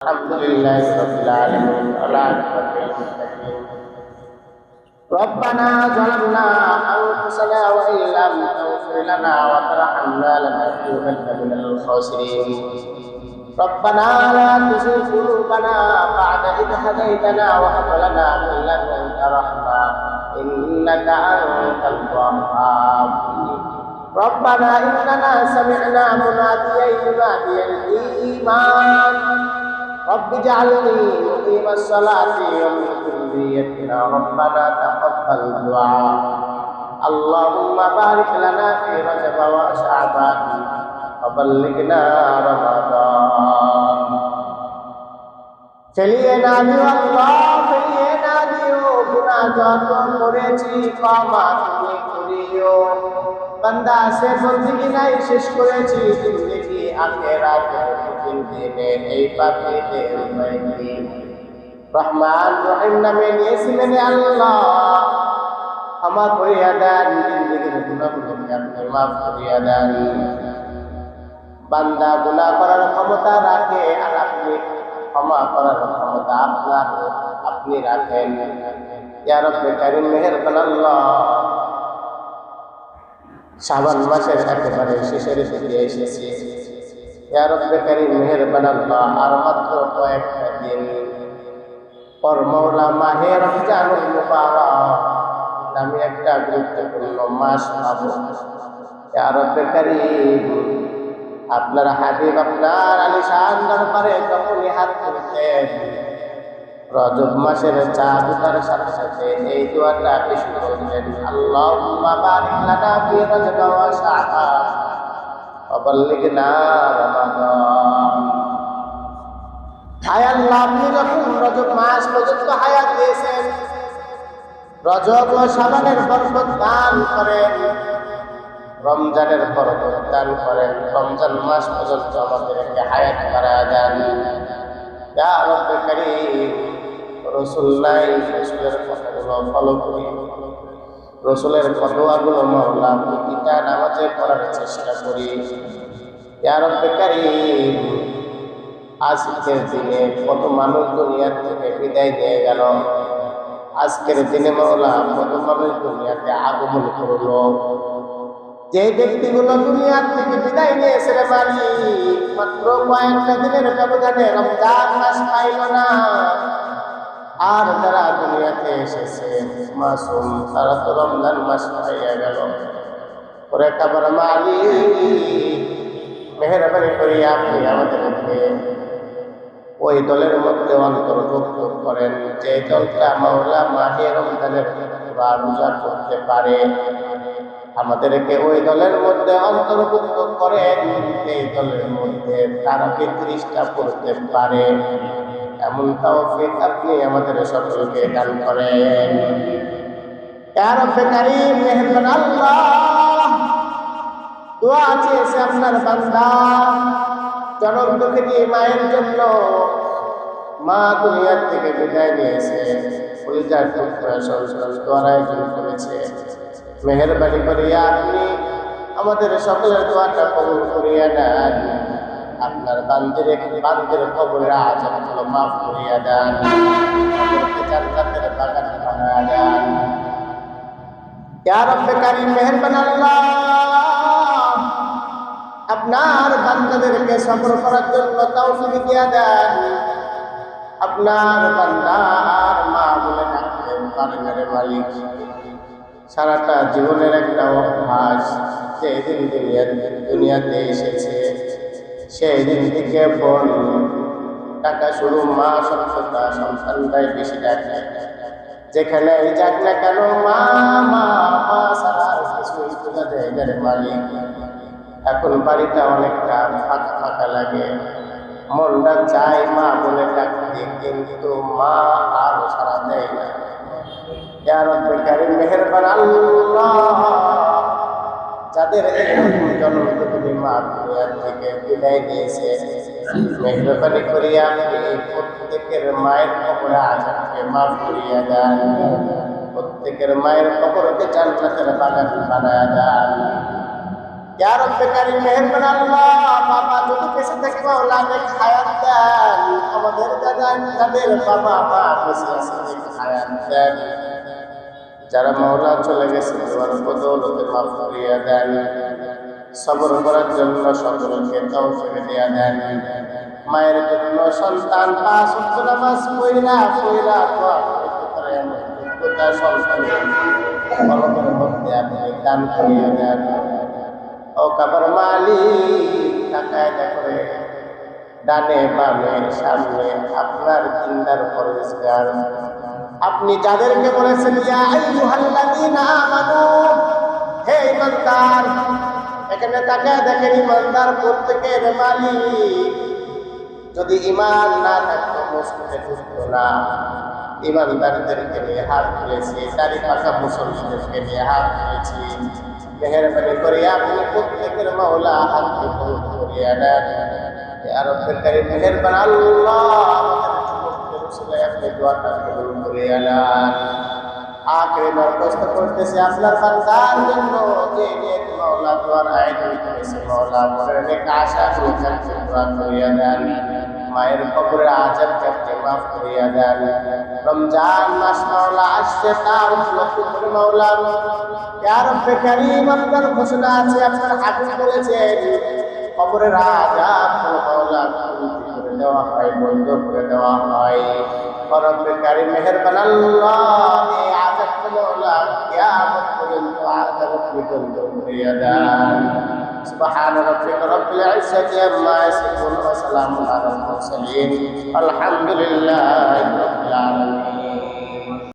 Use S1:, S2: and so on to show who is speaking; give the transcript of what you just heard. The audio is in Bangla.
S1: الحمد لله رب العالمين والعاقبة للمتقين. ربنا ظلمنا أنفسنا وإن لم تغفر لنا وترحمنا لنكونن من الخاسرين. ربنا لا تزغ قلوبنا بعد إذ هديتنا وهب لنا من لدنك رحمة إنك أنت الوهاب. ربنا إننا سمعنا مناديا ينادي الإيمان رب اجعلني مقيم الصلاة ومن ذريتنا ربنا تقبل دعاء. اللهم بارك لنا في رجب وشعبان وبلغنا رمضان. ফেলিয়ে না দিও আল্লাহ, ফেলিয়ে না দিও, গুনাহ যত করেছি ক্ষমা তুমি করিও। বান্দা সে বন্দেগী নাই শেষ করেছি জিন্দেগি আখিরাতে তিন দিনে এই পাপীদের উপায় রহমান রহিম নামে নিয়েছিলেন আল্লাহ ক্ষমা করিয়া দেন, জিন্দেগির গুনাহগুলোকে আপনি মাফ করিয়া দেন। বান্দা গুনাহ করার ক্ষমতা রাখে আর আপনি ক্ষমা করার ক্ষমতা আপনি রাখেন। ইয়া রব্বে কারীম মেহেরবান আল্লাহ, শাবান মাসের একেবারে শেষের দিকে এসেছি। ইয়া রব্বে কারীম মেহেরবান আল্লাহ, আর মাত্র কয়েকটা দিন পর মওলা মাহে রমজানুল মুবারক নামে একটা গুরুত্বপূর্ণ মাস পাবো। ইয়া রব্বে কারীম, আপনার হাবিব আপনার আলিশান দরবারে যখনই হাত তুলতেন রজব মাসের চাঁদ উঠার সাথে সাথে এই দোয়াটা পেশ করলেন, আল্লাহুম্মা বারিক লানা ফি রজব ওয়া শাবান ওয়া বাল্লিগনা রমাদান। হায় আল্লাহ, আপনি যখন রজব মাস পর্যন্ত হায়াত দিয়েছেন, রজব ও শাবানের বরকত দান করেন, রমজানের বরকত দান করেন, রমজান মাস পর্যন্ত আমাদেরকে হায়াত বাড়ায়া দেন। ইয়া রব্বে কারীম, রসুল নাই, রসুলের কথাগুলো ফলো করি, রসুলের ফতোয়াগুলো মওলা প্রতিটা নামাজে পড়ার চেষ্টা করি। ইয়া রব্বে কারীম, আজকের দিনে কত মানুষ দুনিয়া থেকে বিদায় নিয়ে গেল, আজকের দিনে মওলা কত মানুষ দুনিয়াতে আগমন করলো। যে ব্যক্তিগুলো দুনিয়া থেকে বিদায় নিয়েছে রে মালিক, মাত্র কয়েকটা দিনের ব্যবধানে রমজান মাস পাইল না, আর যারা দুনিয়াতে এসেছে মাসুম তারা তো রমজান মাস পাইয়া গেল। ওরে কাবার মালিক, মেহেরবানি করে আপনি আমাদেরকে ওই দলের মধ্যে অন্তর্ভুক্ত করেন যে দলটা মাওলা মাহে রমজানের রোজা করতে পারে। আমাদেরকে ওই দলের মধ্যে অন্তর্ভুক্ত করেন এই দলের মধ্যে তারা ৩০টা পড়তে পারে, এমন তাওফিক আপনি আমাদের সকলকে দান করেন। ইয়া রব্বে কারীম মেহেরবান আল্লাহ, দোয়া চেয়েছে আপনার বান্দা জনম দুঃখিনী মায়ের জন্য। মা দুনিয়া থেকে বিদায় নিয়েছে, কলিজার টুকরা সন্তান দোয়ার আয়োজন করেছে। মেহেরবানি করিয়া আপনি আমাদের সকলের দোয়াটা কবুল করিয়া দেন। আপনার বান্দির কবরের আযাবগুলো মাফ করিয়া দেন, আমাদেরকে জান্নাতের বাগান বানায়া দেন। ইয়া রব্বে কারীম মেহেরবান আল্লাহ, আপনার বান্দাদেরকে সবর করার জন্য তৌফিক দিয়া দেন। আপনার বান্দা আর মা বলে ডাকতে পারেন রে মালিক, সারাটা জীবনের একটা অভ্যাস, যেদিন দুনিয়াতে এসেছে সেই দিন থেকে বোন টাকা শুরু মা সন্তানটা সন্তানটাই বেশি ডাকে, যেখানে যাক না কেন মা মা মা সারা কিছুই বোঝা যায় রে মালিক। এখন বাড়িটা অনেকটা ফাঁকা ফাঁকা লাগে, মনটা চায় মা বলে ডাকতে, কিন্তু মা আর সারা দেয় না। ইয়া রব্বে কারীম মেহেরবান আল্লাহ, যাদের এরকম জন্মদিনে মা দুনিয়া থেকে বিদায় নিয়েছে, মেহেরবানি করিয়া আপনি প্রত্যেকের মায়ের কবরে আযাবকে মাফ করিয়া দেন, প্রত্যেকের মায়ের কবরকে জান্নাতের বাগান বানায়া দেন। ইয়া রব্বে কারীম মেহেরবান আল্লাহ, বাবা যদি বেঁচে থাকে মাওলা নেক হায়াত দেন, আমাদের যাদের বাবা মা বেঁচে আছে নেক হায়াত দেন, যারা মাওলা চলে গেছে তোমার বদৌলতে মাফ করিয়া দেন, সবর করার জন্য সকলকে তৌফিক দিয়া দেন। মায়ের জন্য সন্তান 5 ওয়াক্ত নামাজ পড়া দোয়া করতে পারে এমন যোগ্যতা সন্তানের কলমের মধ্যে আপনি দান করিয়া দেন। ও কাবার মালিক, তাকায় দেখে ডানে বামে সামনে আপনার জিন্দার পরিষ্কার আপনি যাদেরকে বলেছেন ইয়া আইয়ুহাল্লাযীনা আমানু, হে ঈমানদার, এখানে তাকায় দেখেন ঈমানদার প্রত্যেকের মালিক। যদি ঈমান না থাকতো মসজিদে ঢুকতো না। ঈমানদারদেরকে নিয়ে হাত তুলেছি, দাড়ি পাকা মুসলমানদেরকে নিয়ে হাত তুলেছি। মেহেরবানি করে আপনি প্রত্যেকের মাওলা হাতকে কবুল করিয়া নেন। ইয়া রব্বুল কারীম মেহেরবান আল্লাহ, আমাদের যুবকদের উসিলায় আপনি দোয়াটা কবুল করিয়া নেন। আখেরি দরখাস্ত করতেছি আপনার বান্দার জন্য, যে নেক মাওলা দোয়ার আয়োজন করেছে মাওলা, মনের নেক আশাগুলো কাছে দোয়া করিয়া দেন। মায়ের কবরের আযাব কাটতে মাফ করিয়া দেন। রমজান মাস মাওলা আসছে, তার উপলক্ষে করে মাওলা ইয়া রব্বে কারীম আপনার ঘোষণা আছে, আপনার হাবিব বলেছেন কবরের আযাব মাওলা করে দেওয়া হয়, বন্ধ করে দেওয়া হয়। রব্বে কারীম মেহেরবান আল্লাহ, এই আযাব মাওলা কিয়ামত পর্যন্ত আযাব বন্ধ করিয়া দেন। সুবহান রাব্বিকা রাব্বিল ইজ্জাতি আম্মা ইয়াসিফুন ওয়া সালামুন আলাল মুরসালিন, আলহামদুলিল্লাহি রাব্বিল আলামিন।